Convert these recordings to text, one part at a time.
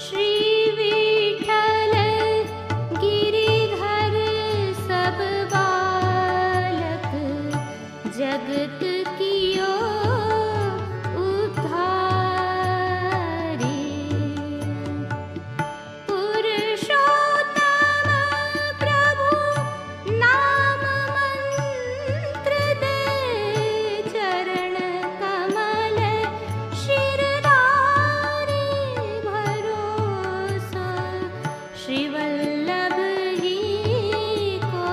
श्री विठ्ठल गिरिधर सब बालक जगत कियो उद्धारी। पुरुषोत्तम प्रभु नाम मंत्र दे चरण कमल शिरदारी भरोसा। श्री वल्लभ ही को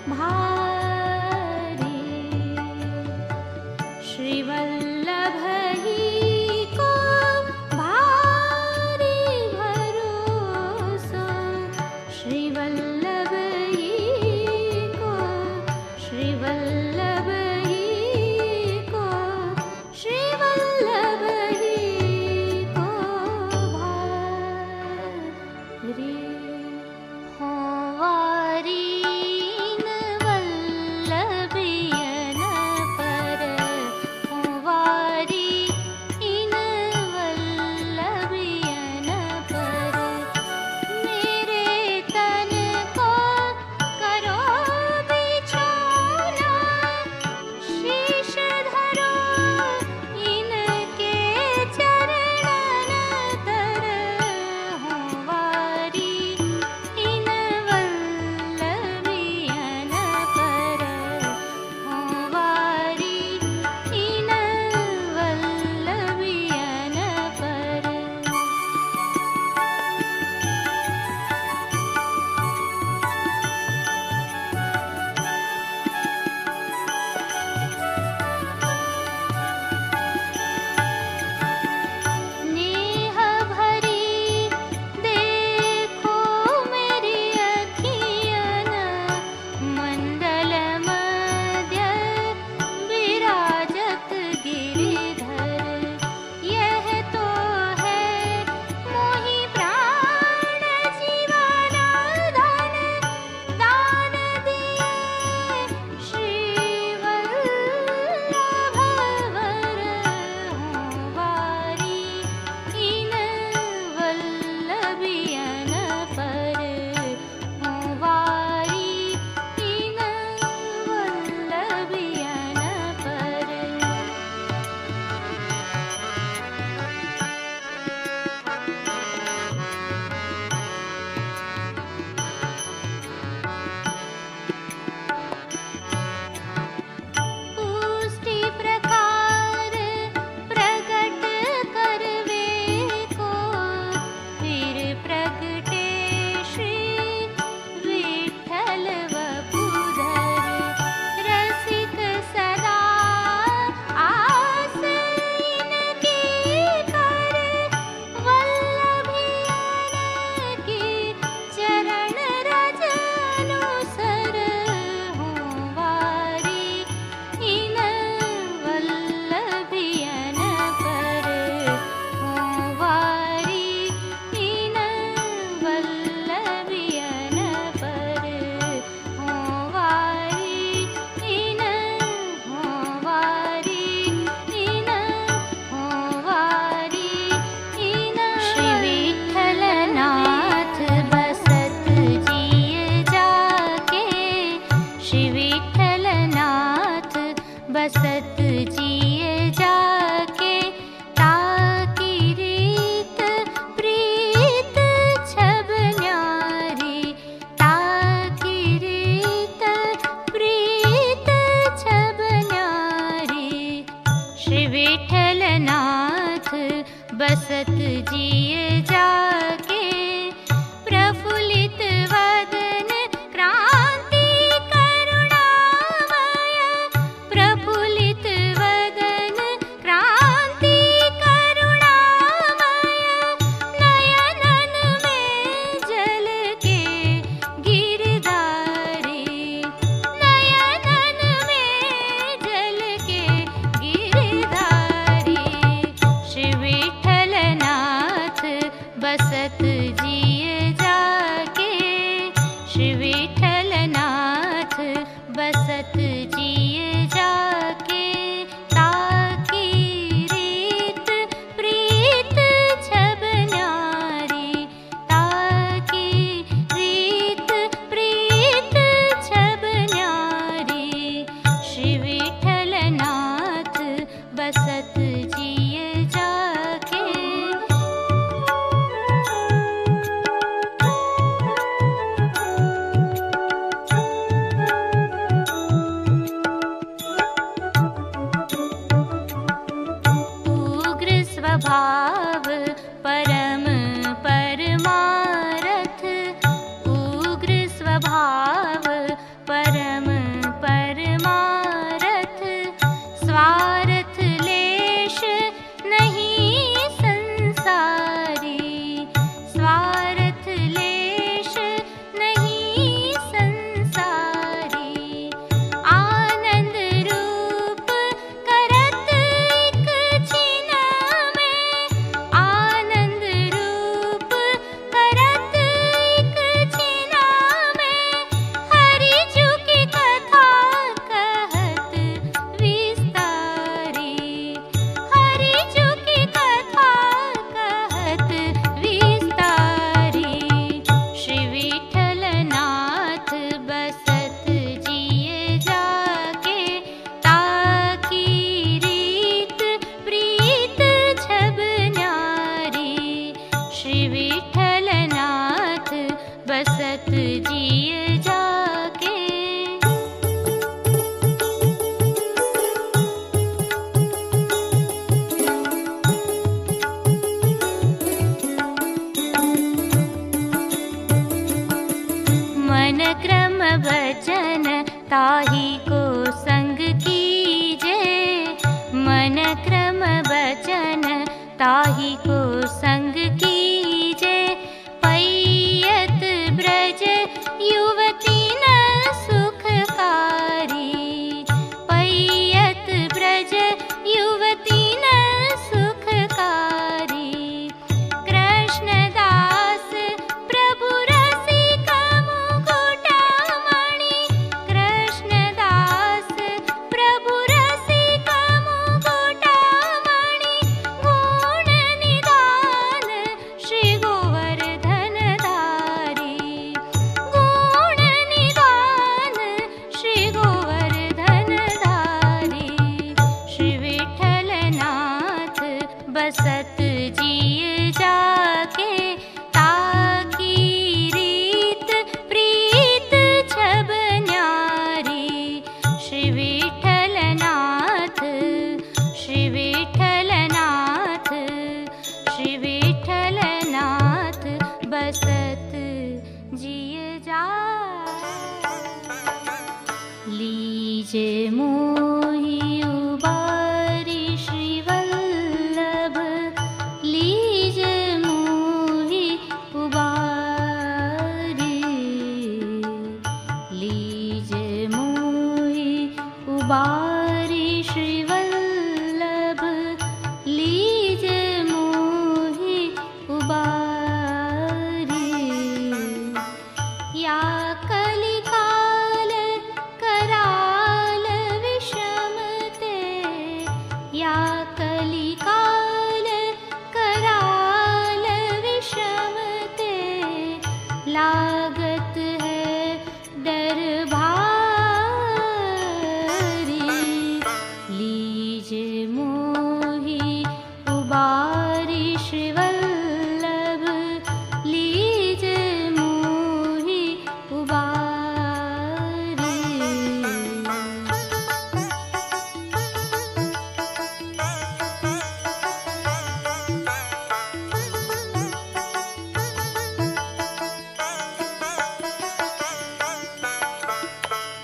भारी। श्री वल्लभ ही को भारी भरोसा। श्री वल्लभ ही को, श्री वल्लभ ही को, श्री वल्लभ ही को भारी। होवारी वल्लभियन पर, होवारी इन वल्लभियन पर। मेरे तन को करो बिछौना, शीश धरो इनके चरणन तर। होवारी इन वल्लभियन पर, होवारी इन वल्लभियन पर। नेह भरी देखो मेरी अखियन, मंडल मध्य विराजत गिरिधर। यह तो है मोहि प्राण जीवन धन दान दिए श्री वल्लभ वर। होवारी इन वल्लभियन पर, होवारी इन वल्लभियन पर। पुष्टि प्रकार प्रगट करवे को, फिर प्रगटे श्री विठ्ठल वपुधर। रसिक सदा आस इनकी कर, वल्लभियन की चरण रज अनुसर। होवारी इन वल्लभियन पर, होवारी इन वल्लभियन पर। होवारी इन, होवारी इन, होवारी इन। श्री विठ्ठलनाथ बसत जिय जाके, श्री विठ्ठलनाथ बसत जिय जाके। ताकी रीत प्रीत छब न्यारी, ताकी रीत प्रीत छब न्यारी। श्री विठ्ठलनाथ बसत जिय जाके। प्रफुल्लित वदन क्रांति करुणामय, प्रफुल्लित वदन क्रांति करुणामय। नयनन में जल के गिरधारी, नयनन में जल के गिरधारी। श्री विठ्ठलनाथ बसत जिय जाके, श्री विठ्ठलनाथ बसत जिय जाके। ताकी रीत प्रीत छब न्यारी, श्री विठलनाथ बसत जिय जाके। मन क्रम वचन ताहि को संग कीजे, मन क्रम वचन ताहि को संग कीजे। पैयत ब्रज युवती न सुखकारी, पैयत ब्रज युवती न सुखकारी। कृष्णदास प्रभु रसिक मुकुटमणि, कृष्णदास प्रभु रसिक मुकुटमणि। गुण निदान श्री गोवर्धन धारी, गुण निदान श्री गोवर्धन धारी। श्री विठलनाथ बसत जिय जाके, ताकी रीत प्रीत छब न्यारी। श्री विठलनाथ, श्री विठलनाथ, श्री विठलनाथ बसत जिय जाके। लीजे मोहि उबारी श्री वल्लभ, लीजे मोहि उबारी, लीजे मोहि उबारी श्री वल्लभ, लीजे मोहि उबारी। या कलिकाल कराल विषमते, या कलिकाल कराल विषमते। लागत है डर भारी, लीजे मोहि उबारी श्री वल्लभ, लीजे मोहि उबारी।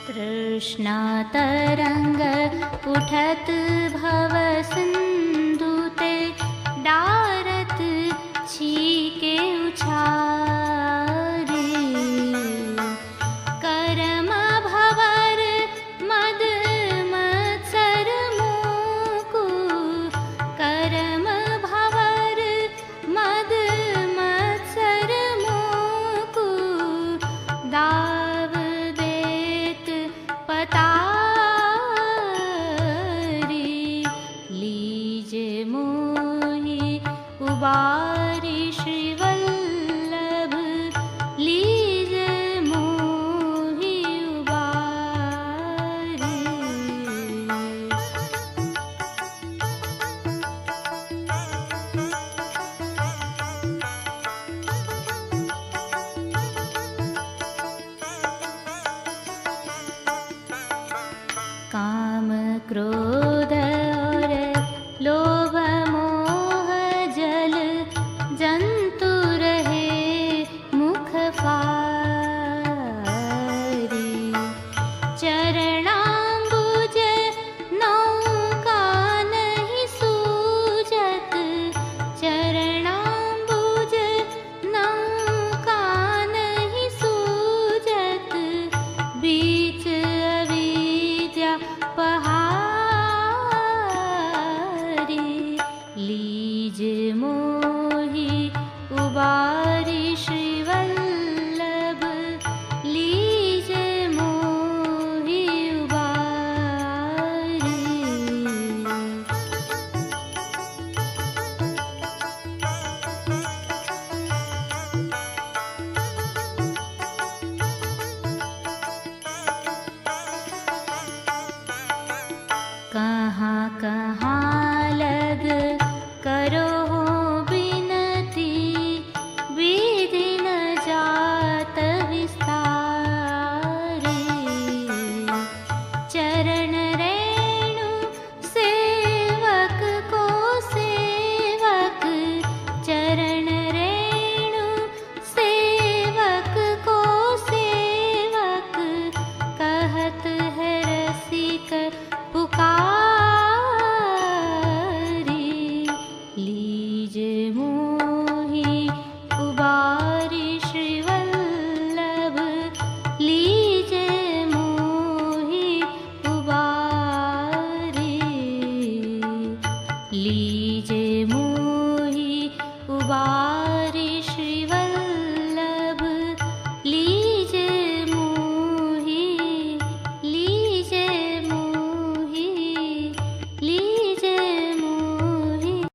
तृष्णा तरंग उठत भव